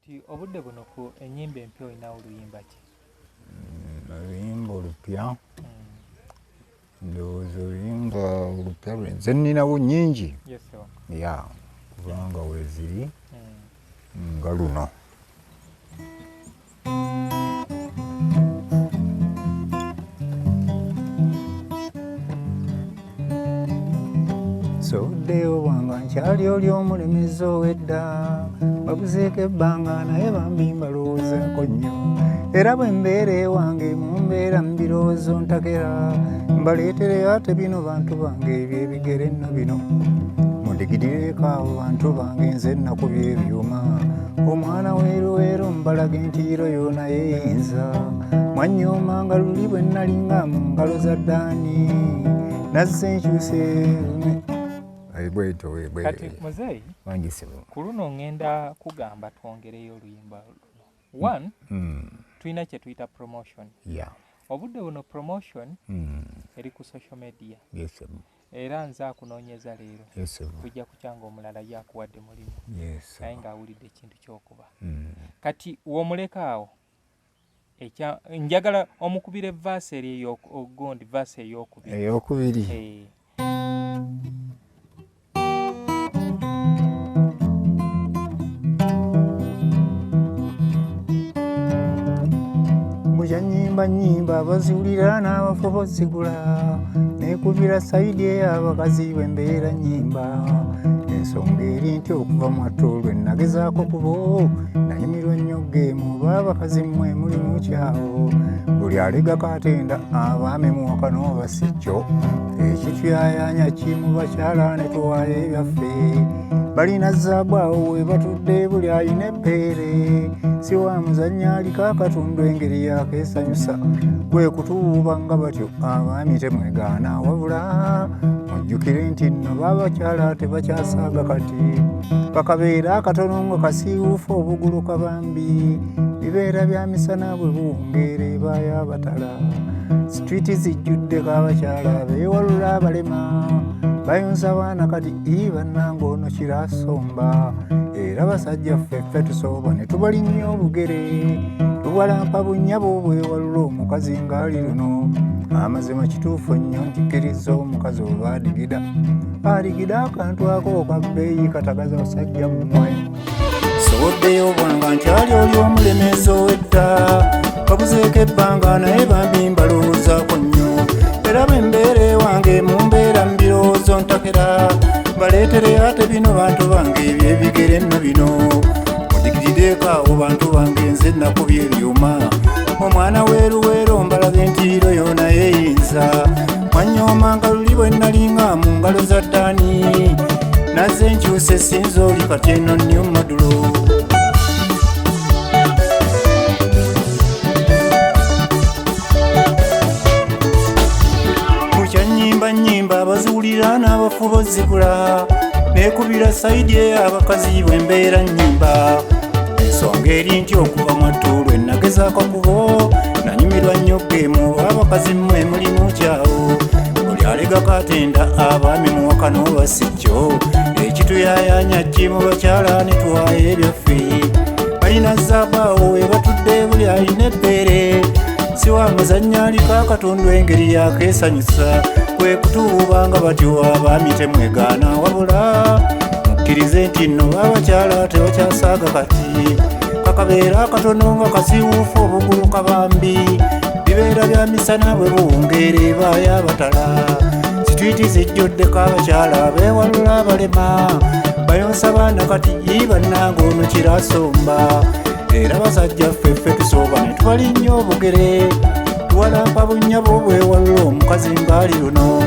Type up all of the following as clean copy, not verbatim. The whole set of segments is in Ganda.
kati obudde buno ku ennyimba empya olinawo oluyimba ki? Oluyimba olupya ndowooza oluyimba olupya nze nninawo nnyingi ya kubanga weeziri nga luno. Soddeyo bwanga nkyali oli omulemezi ow'edda babuzeeko ebbanga naye bambi mbalowoozaako nnyo era bwe mbeera ewange mu mbeera mu birowoozo ntakera mbaleetere ate bino bantu bange ebyebigere nno bino mundigirireko abo bantu bange nze nnakubya ebyuma omwana weeroweero mbalaga entiiro yoona yeeyinza mwanyooma nga luli bwe nnalinga mu ngalo za ddaani nazze nkyuse kati muzeeyi ku luno ŋŋenda kugamba twongereyo oluyimba luno. One, tulina kye tuyita promotion. Obudde buno promotion eri ku social media era nze akunoonyeza leero tujja kukyanga omulala yakuwadde mulimu naye ng'awulidde ekintu ky'okuba kati w'omuleka awo njagala omukubira evvaasi eri ogundi vaasi ey'okubiri. Nyimba baziwulira n'abafu bozigula nekubira sayidi ey'abakazi bwembeera nyimba ensonga eri nti okuva mwatto lwe nagezaako kubo nanyumirwa nnyo geemu baabakazi mmwe muli mu kyawo buli alega katenda abaami muwaka n'oba si kyo ekituyayanya kimu bakyala ne tuwaayo ebyaffe balina zaabu awo we batudde buli ayina ebbeere si wa muzannya aliko akatundu engeri yakeesanyusa kwe kutuuba nga batyo abaami temwegaana wabula mujjukire nti nno baabakyala tebakyasaaga kati kakabeera akatono nga kasiiwuufu obuguluka bambi bibeera bya misana bwe buwungeera ebaayo abatala sitwiti zijjuddeko abakyala beewalula abalema bayonsa baana kati bannanga ono kirasomba era basajja ffeffe tusooba ne tubalinnya obugere tubalampa bunnyabo bwewalula omukazi ng'ali luno amazima kituufu nnyo ntikkiriza omukazi oba adigida akantu ako kabbeeyi katagaza basajja mmwe sowoddeyo bwanga nkyali oli omulemezi ow'edda babuzeeko ebbanga naye bambi mbalowoozaako nnyo era bwe mbeera ewange mu mbeera mu birowoozo ntakera baleetere ate bino bantu bange ebyebigere nno bino mudigirireko abo bantu bange nze nnakubya ebyuma omwana weeruweero mbalaga entiiro yoona yeeyinza mwanyooma nga luli bwe nnalinga mu ngalo za ddaani nazze nkyuse essinza oli kati eno nnyo madulo. Nyimba baziwulira n'abafu bozigula nekubira sayidi ey'abakazi bwembeera nyimba ensonga eri nti okuva mwatto lwe nagezaako kubo nanyumirwa nnyo geemu abakazi mmwe muli mu kyawo buli alega katenda abaami muwaka n'oba si kyo ekituyayanya kimu bakyala ne tuwaayo ebyaffe balina zaabu awo we batudde buli alina ebbeere si wa muzannya aliko akatundu engeri yakeesanyusa kwe kutuuba nga batyo abaami temwegaana wabula mukkirize nti nno baabakyala tebakyasaaga kati kakabeera akatono nga kasiiwuufu obuguluka bambi bibeera bya misana bwe buwungeera ebaayo abatala sitwiti zijjuddeko abakyala beewalula abalema bayonsa baana kati bannanga ono kirasomba era basajja ffeffe tusooba ne tubalinnya obugere tuwalampa bunnyabo bwewalula omukazi ng'ali luno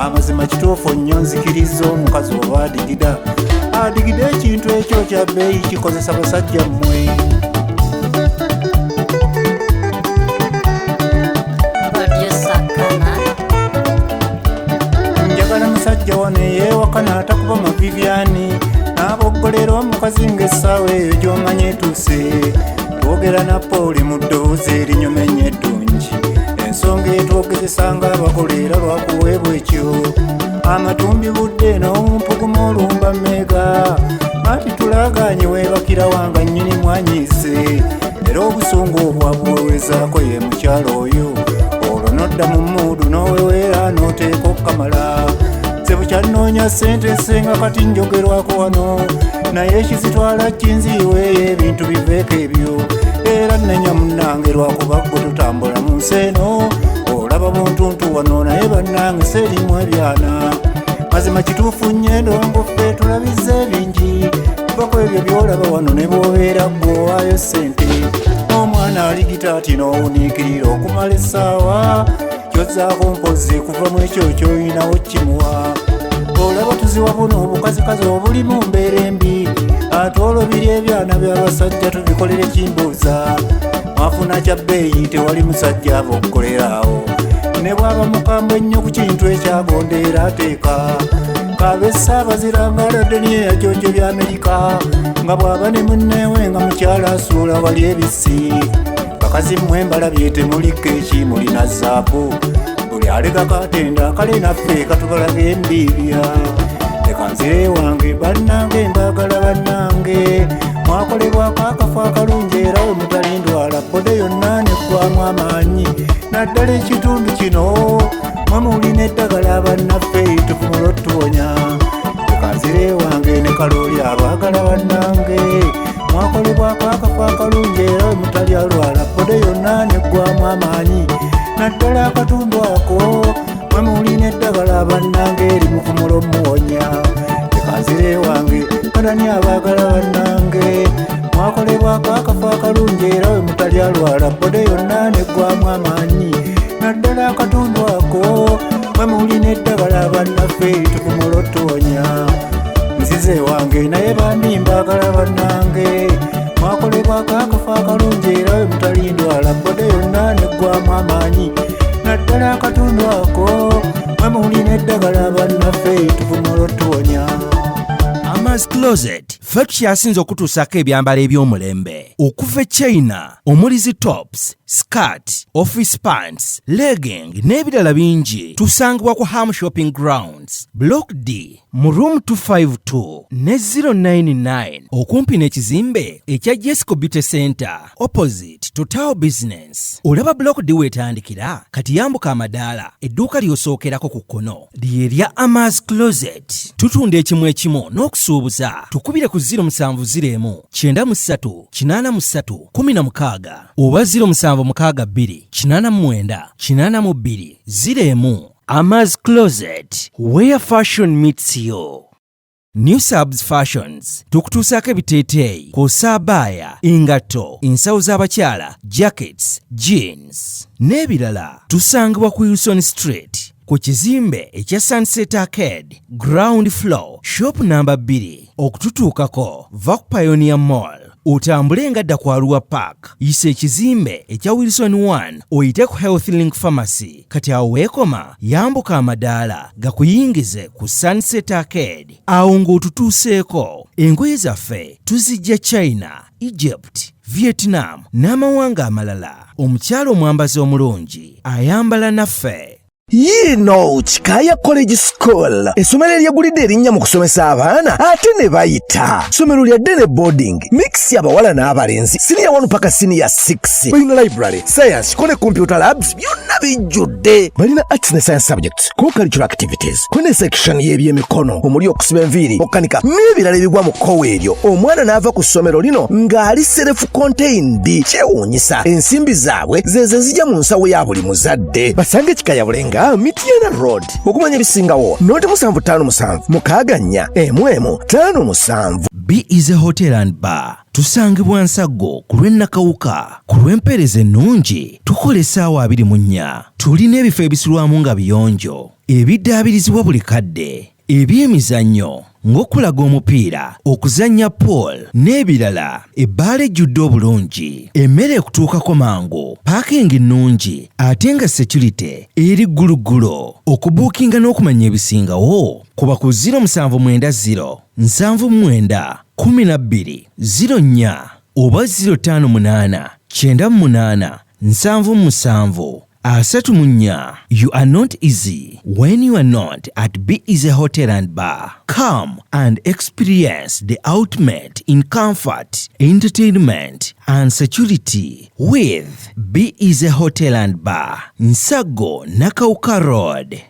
amazima kituufu nnyo nzikiriza omukazi oba adigida ekintu ekyo kya bbeeyi kikozesa basajja mmwe. Njagala musajja wano eyeewaka n'atakuba mavivyani n'aboggolera omukazi ng'essaawa eyo gy'omanya etuuse twogera na Pooli mu ddoboozi erinyumenya eddungi ensonga etwogezesa ng'abakolera lwakuweebwa ekyo amatumbi budde n'omumpuguma olumba meega ati tulaganye weebakira wanga nnyini mwanyiiza bwabuwewezaako ye mukyalo oyo olwo nodda mu muudu n'oweweera n'oteeka okukamala sebukyanoonya ssente esenga kati njogerwako wano naye ekizitwala kinziiweeyo ebintu biveeko ebyo era nenya munnange lwakuba ggwe tutambula mu nsi eno olaba buntuntu wano naye bannange serimu ebyana mazima kituufu nnyo ndongo ffe tulabiza ebingi bako ebyo byolaba wano ne bw'obeera ggwowaayo ssente omwana aligita ati n'owuniikirira okumala essaawa kyozzaako mpozi kuva mu ekyo ky'olinawo kimuwa olaba tuziwa buno obukazikazi obuli mu mbeera embi ate olwobiri ebyana by'abasajja tubikolere kimbuuza mwafuna kya bbeeyi tewali musajja ava okukoleraawo ne bw'aba mukambwe ennyo ku kintu ekyagondeera ateeka kabessaabazira aladde niye yajonjo by'Amerika nga bw'aba ne munneewe nga mukyala asuula wali ebisi bakazi mmwe mbalabye temuliko eki mulina zaabu buli alega katenda kale naffe katubalaga embiibya leka nzire wange bannange mbagala bannange mwakolebwako akafu akalungi era we mutalindwala bode yonna neggwamu amaanyi naddala ekitundu kino mwe mulina eddagala bannaffe tufumula otuwonya leka nzire wange ne kalooli abaagala bannange mwakolebwako akafu akalungi era we mutali alwala bode yonna neggwamu amaanyi naddala akatundu ako mwe mulina eddagala bannange erimufumula omuwonya leka nzire wange kadani abaagala bannange mwakolebwako akafu akalungi era we mutali alwala bode yonna neggwamu amaanyi naddala akatundu ako mwe mulina eddagala bannaffe tufumula otuwonya nzize wange naye bambi mbaagala bannange mwakolebwako akafu akalungi era we mutalindwala bode yonna neggwamu amaanyi naddala akatundu ako mwe mulina eddagala bannaffe tufumula otuwonya. Amaz Closet ffe tukyasinza okutuusako ebyambalo eby'omulembe okuva e China omuli zi tops, skirt, office pants, legging n'ebirala bingi. Tusangibwa ku Ham Shopping Grounds Block D mu room 252 ne 099 okumpi n'ekizimbe ekya Jesco Beauty Center opposite to Tower Business. Olaba Block D wetandikira kati yambuka amadaala edduuka ly'osookerako ku kkono lye lya Amaz Closet. Tutunda ekimu ekimu n'okusuubuza. Tukubire ku 0701 93 83 16 oba 0762 89 82 01. Amaz Closet, where fashion meets you. New Subs Fashions tukutuusaako ebiteeteeyi kw'ossa abaya, engatto, ensawo z'abakyala, jackets, jeans n'ebirala. Tusangibwa ku Wilson Street ku kizimbe ekya Sunset Arcade ground floor shop number 2. Okututuukako va ku Pioneer Mall otambule ngadda ku Arua Park yisa ekizimbe ekya Wilson 1 oyite ku Health Link Pharmacy. Kati awo weekoma yambuka amadaala gakuyingize ku Sunset Arcade. Awo ng'otutuuseeko engoye zaffe tuzijja China, Egypt, Vietnam n'amawanga amalala. Omukyala omwambazi omulungi ayambala naffe. Yino Chikaya College School essomero eryegulidde erinnya mu kusomesa abaana ate ne bayita ssomero lya ddene boarding mix y'abawala n'abalenzi senior 1 paka senior 6 balina library science ko ne computer labs byonna bijjudde balina arts ne science subjects co-curricular activities ko ne section y'ebyemikono omuli okusiba enviiri okukanika n'ebirala ebigwa mu kkowe eryo omwana n'ava ku ssomero lino ng'ali self contained kyewuunyisa ensimbi zaabwe zeze zijja mu nsawo ya buli muzadde basange Chikaya Bulenga Mitiana Road okumanya ebisingawo noti 757 mukaganya emwemu 57. B is a hotel and bar. Tusangibwa Nsago ku lw'Ennakawuka ku lw'empeereza ennungi tukola essaawa 24. Tulina ebifo ebisulwamu nga biyonjo ebiddaabirizibwa buli kadde ebyemizannyo ng'okulaga omupiira okuzannya pool n'ebirala. Ebbaala ejjudde obulungi emmere ekutuukako mangu paakingi nnungi ate nga security eri gguluggulo. Okubuukinga n'okumanya ebisingawo kuba ku 0790 79 12 04 oba 058 98 77 77 34 You are not easy when you are not at Be Easy Hotel and Bar. Come and experience the ultimate in comfort, entertainment and security with Be Easy Hotel and Bar, Nsago Nakauka Road.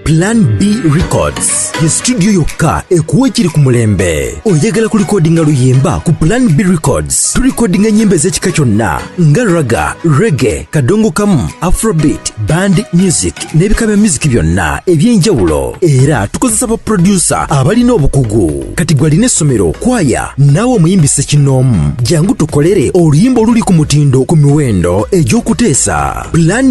Plan B Records ye studio yokka ekuwa kiri ku mulembe. Oyagala ku recordinga luyimba ku Plan B Records. Tu recordinga nyimbe z'ekika kyonna nga raga, reggae, kadongo kamu, afrobeat, band music n'ebika music byonna ebyenjawulo. Era tukozesa ba producer abalina obukugu. Kati gwalina essomero, kwaya, nawe omuyimbise kinoomu. Jangu tukolere oluyimba oluli ku mutindo ku miwendo egy'okuteesa. Plan